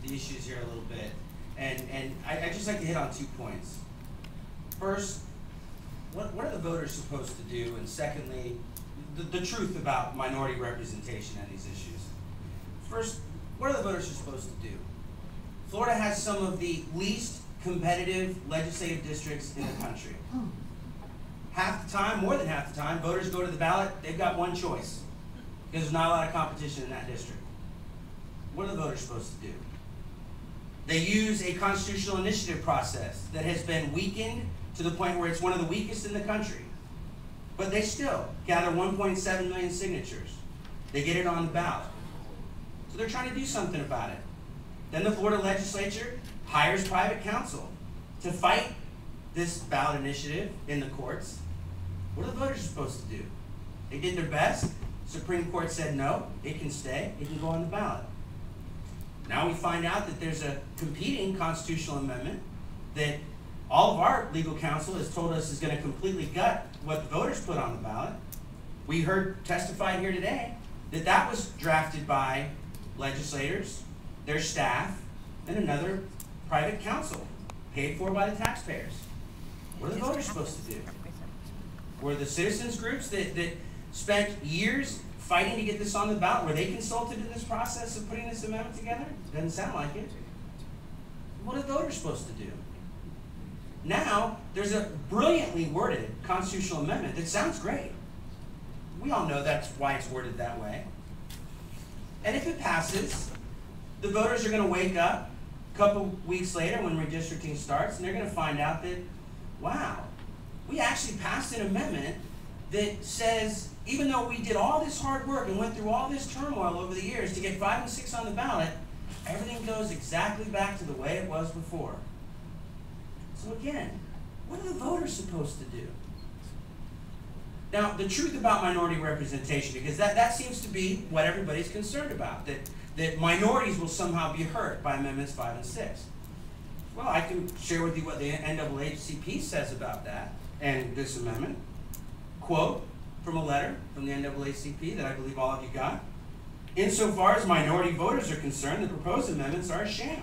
the issues here a little bit, and I'd just like to hit on 2 points. First, what are the voters supposed to do? And secondly, the truth about minority representation and these issues. First, what are the voters supposed to do? Florida has some of the least competitive legislative districts in the country. Half the time, more than half the time, voters go to the ballot, they've got one choice, because there's not a lot of competition in that district. What are the voters supposed to do? They use a constitutional initiative process that has been weakened to the point where it's one of the weakest in the country. But they still gather 1.7 million signatures. They get it on the ballot. So they're trying to do something about it. Then the Florida legislature hires private counsel to fight this ballot initiative in the courts. What are the voters supposed to do? They did their best. Supreme Court said no, it can stay, it can go on the ballot. Now we find out that there's a competing constitutional amendment that all of our legal counsel has told us is going to completely gut what the voters put on the ballot. We heard testified here today that that was drafted by legislators, their staff, and another private counsel paid for by the taxpayers. What are the voters supposed to do? Were the citizens groups that spent years fighting to get this on the ballot, were they consulted in this process of putting this amendment together? Doesn't sound like it. What are the voters supposed to do? Now, there's a brilliantly worded constitutional amendment that sounds great. We all know that's why it's worded that way. And if it passes, the voters are going to wake up a couple weeks later when redistricting starts, and they're going to find out that, wow, we actually passed an amendment that says, even though we did all this hard work and went through all this turmoil over the years to get 5 and 6 on the ballot, everything goes exactly back to the way it was before. So again, what are the voters supposed to do? Now, the truth about minority representation, because that seems to be what everybody's concerned about, that minorities will somehow be hurt by Amendments 5 and 6. Well, I can share with you what the NAACP says about that and this amendment. Quote from a letter from the NAACP that I believe all of you got. Insofar as minority voters are concerned, the proposed amendments are a sham.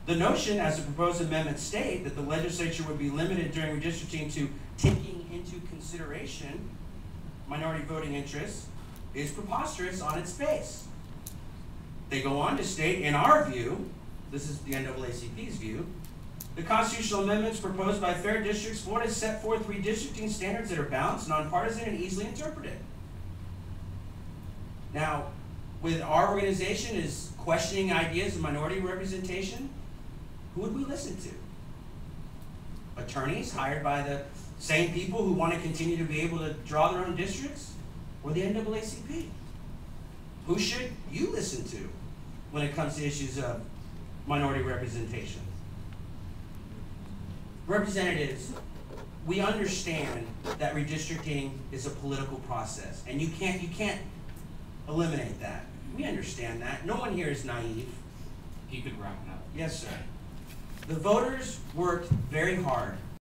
The notion, as the proposed amendments state, that the legislature would be limited during redistricting to taking into consideration minority voting interests is preposterous on its face. They go on to state, in our view, this is the NAACP's view, the constitutional amendments proposed by Fair Districts Florida set forth redistricting standards that are balanced, nonpartisan, and easily interpreted. Now, with our organization is questioning ideas of minority representation, who would we listen to? Attorneys hired by the same people who want to continue to be able to draw their own districts? Or the NAACP? Who should you listen to when it comes to issues of minority representation? Representatives, we understand that redistricting is a political process, and you can't eliminate that. We understand that. No one here is naive. If you could wrap it up. Yes, sir. The voters worked very hard